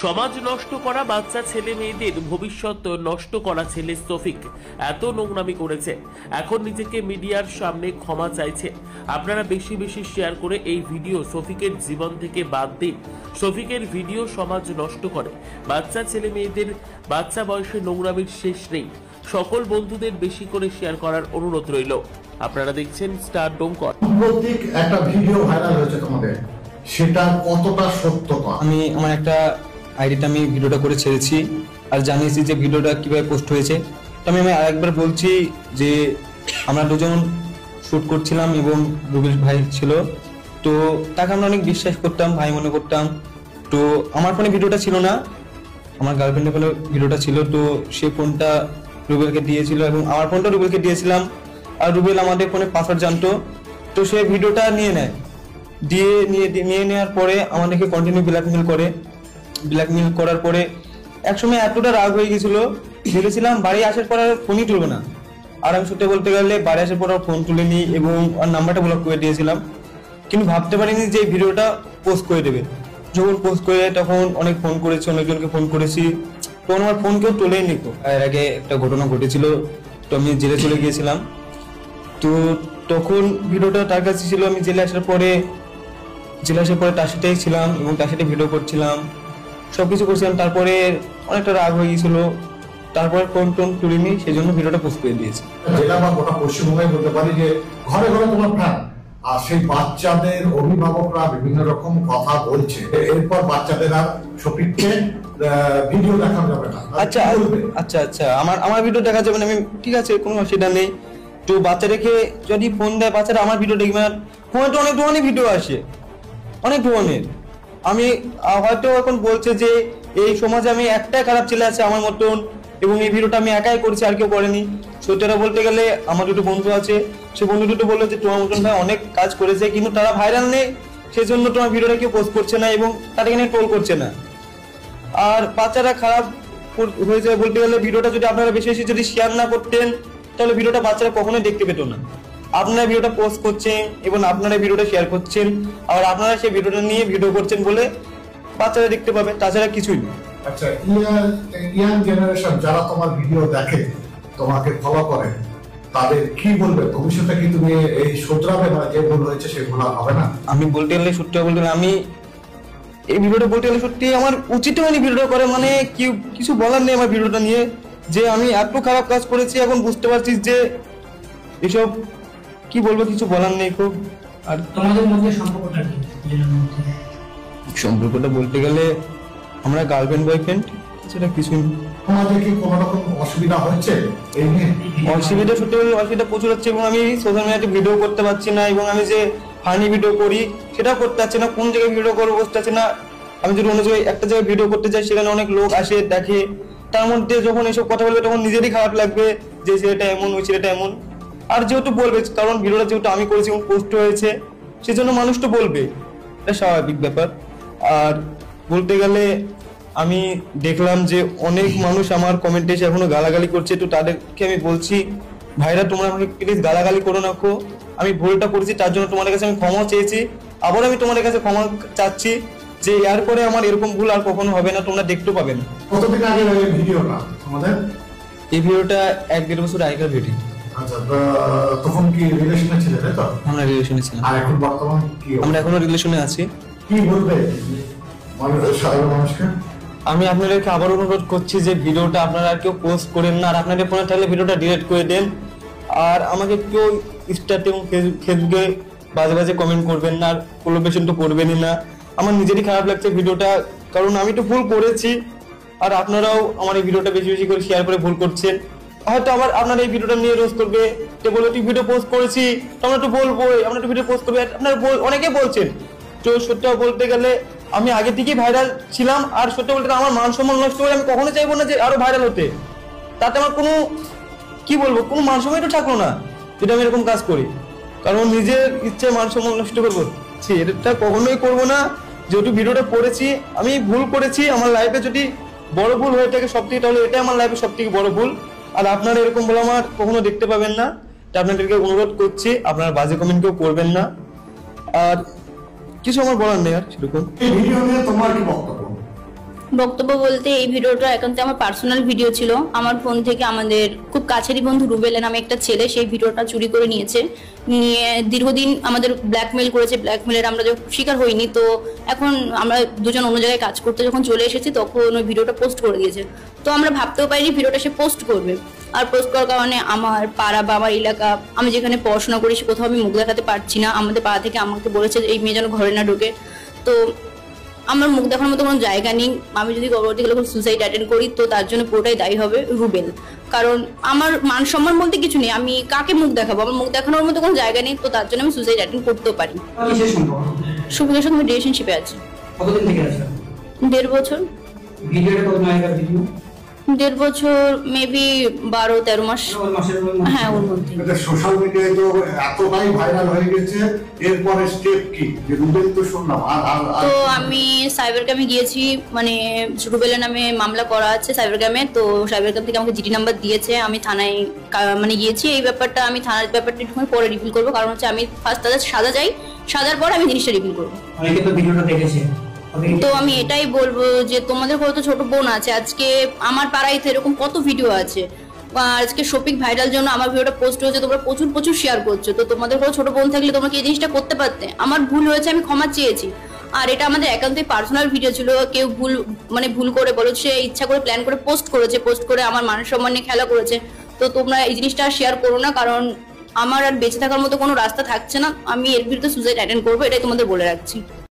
সমাজ নষ্ট করা বাচ্চা ছেলে মেয়েদের ভবিষ্যৎ নষ্ট করা ছেলে শফিক এত নোংরামি করেছে, এখন নিজেকে মিডিয়ার সামনে ক্ষমা চাইছে। আপনারা বেশি বেশি শেয়ার করে এই ভিডিও শফিকের জীবন থেকে বাদ দিন। শফিকের ভিডিও সমাজ নষ্ট করে বাচ্চা ছেলে মেয়েদের, বাচ্চা বয়সে নোংরামির শেষ নেই। সকল বন্ধুদের বেশি করে শেয়ার করার অনুরোধ রইল। আপনারা দেখছেন স্টার ডোমকর। সাম্প্রতিক একটা ভিডিও ভাইরাল হয়েছে তোমাদের, সেটা কতটা সত্যতা? আমি আমার একটা আইডিতে আমি ভিডিওটা করে ছেড়েছি আর জানিয়েছি যে ভিডিওটা কিভাবে পোস্ট হয়েছে। তো আমি আরেকবার বলছি যে আমরা দুজন শ্যুট করছিলাম এবং রুবেল ভাই ছিল, তো তাকে আমরা অনেক বিশ্বাস করতাম, ভাই মনে করতাম। তো আমার ফোনে ভিডিওটা ছিল না, আমার গার্লফ্রেন্ডের ফোনে ভিডিওটা ছিল। তো সে ফোনটা রুবেলকে দিয়েছিল এবং আমার ফোনটা রুবেলকে দিয়েছিলাম। আর রুবেল আমাদের ফোনে পাসওয়ার্ড জানতো, তো সে ভিডিওটা নিয়ে নেয়। নিয়ে নেওয়ার পরে আমাদেরকে কন্টিনিউ ব্ল্যাকমেল করার পরে একসময় এতটা রাগ হয়ে গেছিল, ভেবেছিলাম বাড়ি আসার পর আর ফোনই তুলবে না। আর আমি সত্যি বলতে গেলে বাড়ি আসার পর আর ফোন তুলিনি এবং আর নাম্বারটা ব্লক করে দিয়েছিলাম। কিন্তু ভাবতে পারিনি যে এই ভিডিওটা পোস্ট করে দেবে। যখন পোস্ট করে তখন অনেক ফোন করেছি, অনেকজনকে ফোন করেছি, তখন আমার ফোন কেউ তোলেই নি। এর আগে একটা ঘটনা ঘটেছিল, তো আমি জেলে চলে গিয়েছিলাম। তো তখন ভিডিওটা তার কাছে ছিল। আমি জেলে আসার পরে তার সাথেই ছিলাম এবং তার সাথে ভিডিও করছিলাম, সবকিছু করছিলাম। তারপরে অনেকটা রাগ হয়ে গেছিল, তারপরে ফোন টোন তুলিনি, সেই জন্য ভিডিওটা পোস্ট করে দিয়েছি। জেলা বা গোটা পশ্চিমবঙ্গে বলতে পারি যে ঘরে ঘরে তোমার ফ্যান, আর সেই বাচ্চাদের অভিভাবকরা বিভিন্ন রকম কথা বলছে, এরপর বাচ্চাদের আর শফিককে ভিডিও দেখানো যাবে না। আচ্ছা আমার ভিডিও দেখা যাবে না, আমি ঠিক আছে, কোনো অসুবিধা নেই। তো বাচ্চাদেরকে যদি ফোন দেয়, বাচ্চারা আমার ভিডিও দেখবে না। ফোনে তো অনেক ধরনের ভিডিও আসে, অনেক ধরনের। আমি হয়তো এখন বলছে যে এই সমাজে আমি একটাই খারাপ ছেলে আছে আমার মতন, এবং এই ভিডিওটা আমি একাই করেছি, আর কেউ করেনি। সত্যিটা বলতে গেলে আমার দুটো বন্ধু আছে, সে বন্ধু দুটো বললো যে তোমার মতন ভাই অনেক কাজ করেছে, কিন্তু তারা ভাইরাল নেই, সেজন্য তোমার ভিডিওটা কেউ পোস্ট করছে না এবং তাদেরকে নিয়ে ট্রোল করছে না। আর বাচ্চারা খারাপ হয়ে যায় বলতে গেলে, ভিডিওটা যদি আপনারা বেশি বেশি যদি শেয়ার না করতেন, তাহলে ভিডিওটা বাচ্চারা কখনোই দেখতে পেত না। আপনারা ভিডিওটা পোস্ট করছেন এবং আপনারা ভিডিওটা শেয়ার করছেন, আর আপনারা সেই ভিডিওটা নিয়ে ভিডিও করছেন বলে বাচ্চারা দেখতে পাবে, তাছাড়া কিছুই না। আচ্ছা, ইয়াং জেনারেশন যারা তোমার ভিডিও দেখে, তোমাকে ফলো করে, তাদের কি বলবে? ভবিষ্যতে কি তুমি এই শুধরাবে না, যে ভুল হয়েছে সেই ভুল হবে না? আমি বলতে গেলে সত্যি বলতে গেলে আমি এই ভিডিওটা বলতে গেলে সত্যি আমার উচিত হয়নি ভিডিওটা করে, মানে কিছু বলার নেই আমার ভিডিওটা নিয়ে, যে আমি এত খারাপ কাজ করেছি। এখন বুঝতে পারছি যে এসব কি বলবো, কিছু বলার নেই খুব। আর তোমাদের মধ্যে সম্পর্কটা বলতে গেলে আমরা গার্লফ্রেন্ড বয়ফ্রেন্ড, সেটা কিছুই না। তোমাদের কি কোনো রকম অসুবিধা হচ্ছে এই নিয়ে? অসুবিধা সত্যি বলতে অসুবিধা প্রচুর হচ্ছে, এবং আমি সোশ্যাল মিডিয়াতে ভিডিও করতে পারছি না, এবং আমি যে ফানি ভিডিও করি সেটাও করতে পারছি না। কোন জায়গায় ভিডিও করবো বসতে পারছি না। আমি যদি অন্য জায়গায় একটা জায়গায় ভিডিও করতে যাই, সেখানে অনেক লোক আসে দেখে, তার মধ্যে যখন এসব কথা বলবে তখন নিজেরই খারাপ লাগবে যে ছেলেটা এমন, ওই ছেলেটা এমন। আর যেহেতু বলবে, কারণ ভিডিওটা যেহেতু আমি করেছি এবং পোস্ট হয়েছে, সেজন্য মানুষ তো বলবে, এটা স্বাভাবিক ব্যাপার। আর বলতে গেলে আমি দেখলাম যে অনেক মানুষ আমার কমেন্টে এসে এখনো গালাগালি করছে। তো তাদেরকে আমি বলছি, ভাইরা তোমরা আমাকে প্লিজ গালাগালি করো না। আমি ভুলটা করেছি, তার জন্য তোমাদের কাছে আমি ক্ষমা চেয়েছি। আবার আমি তোমাদের কাছে ক্ষমা চাচ্ছি যে এরপরে আমার এরকম ভুল আর কখনো হবে না, তোমরা দেখতে পাবে না। কতদিন আগে এই ভিডিওটা তোমাদের? এই ভিডিওটা 1-1.5 বছর আগেকার ভিডিও। আচ্ছা, তখন কি রিলেশনে ছিলে, তাই তো? আমরা রিলেশনে ছিলাম। আর এখন বর্তমান কি? আমরা এখনো রিলেশনে আছি। কি বলবে সাধারণ মানুষকে? আমি আপনাদেরকে আবার অনুরোধ করছি যে ভিডিওটা আপনারা আর কেউ পোস্ট করেন না, আর আপনাদের ফোনে থাকলে ভিডিওটা ডিলিট করে দেন। আর আমাকে কেউ ইনস্টাতে এবং ফেসবুকে বাজে বাজে কমেন্ট করবেন না, আর কোলাবোরেশন তো করবেনই না। আমার নিজেরই খারাপ লাগছে ভিডিওটা, কারণ আমি তো ভুল করেছি, আর আপনারাও আমার এই ভিডিওটা বেশি বেশি করে শেয়ার করে ভুল করছেন। হয়তো আবার আপনারা এই ভিডিওটা নিয়ে রোজ করবে, যে বলে তুই ভিডিও পোস্ট করেছি, আমরা তো বলবোই, আমরা তো ভিডিও পোস্ট করবো, আপনারা অনেকে বলছেন। তো সত্যি বলতে গেলে আমি আগে থেকেই ভাইরাল ছিলাম, আর সত্যি বলতে আমার মান সম্মান নষ্ট করে আমি কখনো চাইবো না যে আরো ভাইরাল হতে। তাতে আমার কোনো কি বলবো, কোনো মান সম্মান তো থাকলো না যেটা আমি এরকম কাজ করি, কারণ নিজের ইচ্ছে মান সম্মান নষ্ট করবো, এটা কখনোই করবো না। যেহেতু ভিডিওটা করেছি, আমি ভুল করেছি, আমার লাইফে যদি বড় ভুল হয়ে থাকে সবথেকে, তাহলে এটা আমার লাইফে সব থেকে বড় ভুল। আর আপনারা এরকম বলে আমার কখনো দেখতে পাবেন না। তা আপনাদেরকে অনুরোধ করছি, আপনারা বাজে কমেন্ট কেউ করবেন না। আর কিছু আমার বলার নেই আর সেরকম। এই ভিডিও নিয়ে তোমার কি বক্তব্য? বক্তব্য বলতে এই ভিডিওটা একান্ত আমার পার্সোনাল ভিডিও ছিল। আমার ফোন থেকে আমাদের খুব কাছেরই বন্ধু রুবেল নামে একটা ছেলে সেই ভিডিওটা চুরি করে নিয়েছে, নিয়ে দীর্ঘদিন আমাদের ব্ল্যাকমেল করেছে। ব্ল্যাকমেলের আমরা যখন শিকার হইনি, তো এখন আমরা দুজন অন্য জায়গায় কাজ করতে যখন চলে এসেছি তখন ওই ভিডিওটা পোস্ট করে দিয়েছে। তো আমরা ভাবতেও পারিনি ভিডিওটা সে পোস্ট করবে। আর পোস্ট করার কারণে আমার পাড়া বা আমার এলাকা, আমি যেখানে পড়াশোনা করি সে কোথাও আমি মুখ দেখাতে পারছি না। আমাদের পাড়া থেকে আমাকে বলেছে এই মেয়ে যেন ঘরে না ঢোকে। তো আমার মুখ দেখানোর মতো কোনো জায়গা নেই। আমি যদি পরবর্তী গেলে সুসাইড অ্যাটেন্ড করি তো তার জন্য পুরোটাই দায়ী হবে রুবেল, কারণ আমার মান সম্মান বলতে কিছু নেই। আমি কাকে মুখ দেখাবো? আমার মুখ দেখানোর মতো কোনো জায়গা নেই, তো তার জন্য আমি সুসাইড অ্যাটেন্ড করতেও পারি। শুভকের সঙ্গে রিলেশনশিপে আছি। কতদিন থেকে আছে? 1.5 বছর। ভিডিওটা কত আগেকার ভিডিও? 1.5 বছর, মেবি 12-13 মাস। হ্যাঁ, ওর মধ্যে। সোশ্যাল মিডিয়ায় তো এতটাই ভাইরাল হয়ে গেছে, এরপরে স্টেপ কি? যে রুবেল তো শুনলাম তো আমি সাইবার ক্রাইমে গিয়েছি, মানে রুবেলের নামে মামলা করা আছে সাইবার ক্রাইমে। তো সাইবার ক্রাইম থেকে আমাকে জিডি নাম্বার দিয়েছে, আমি থানায় মানে গিয়েছি। এই ব্যাপারটা আমি থানার ব্যাপারটা একটু পরে রিভিল করবো, কারণ হচ্ছে আমি ফার্স্ট তাদের সাজা যাই, সাজার পর আমি জিনিসটা রিভিল করবো। অনেকে তো ভিডিওটা দেখেছে। তো আমি এটাই বলবো যে তোমাদের কত ছোট বোন আছে, আজকে আমার পাড়ায় তো এরকম কত ভিডিও আছে। আজকে শফিক ভাইরাল জন্য আমার ভিডিওটা পোস্ট হয়েছে, তোমরা প্রচুর প্রচুর শেয়ার করছো। তো তোমাদের কোনো ছোট বোন থাকলে তোমরা কি এই জিনিসটা করতে পারতে? আমার ভুল হয়েছে, আমি ক্ষমা চেয়েছি। আর এটা আমাদের একান্তই পার্সোনাল ভিডিও ছিল। কেউ ভুল করে বলো, সে ইচ্ছা করে প্ল্যান করে পোস্ট করেছে, পোস্ট করে আমার মান সম্মান নিয়ে খেলা করেছে। তো তোমরা এই জিনিসটা শেয়ার করো না, কারণ আমার আর বেঁচে থাকার মতো কোনো রাস্তা থাকছে না। আমি এর বিরুদ্ধে সুসাইড অ্যাটেন্ড করবো, এটাই তোমাদের বলে রাখছি।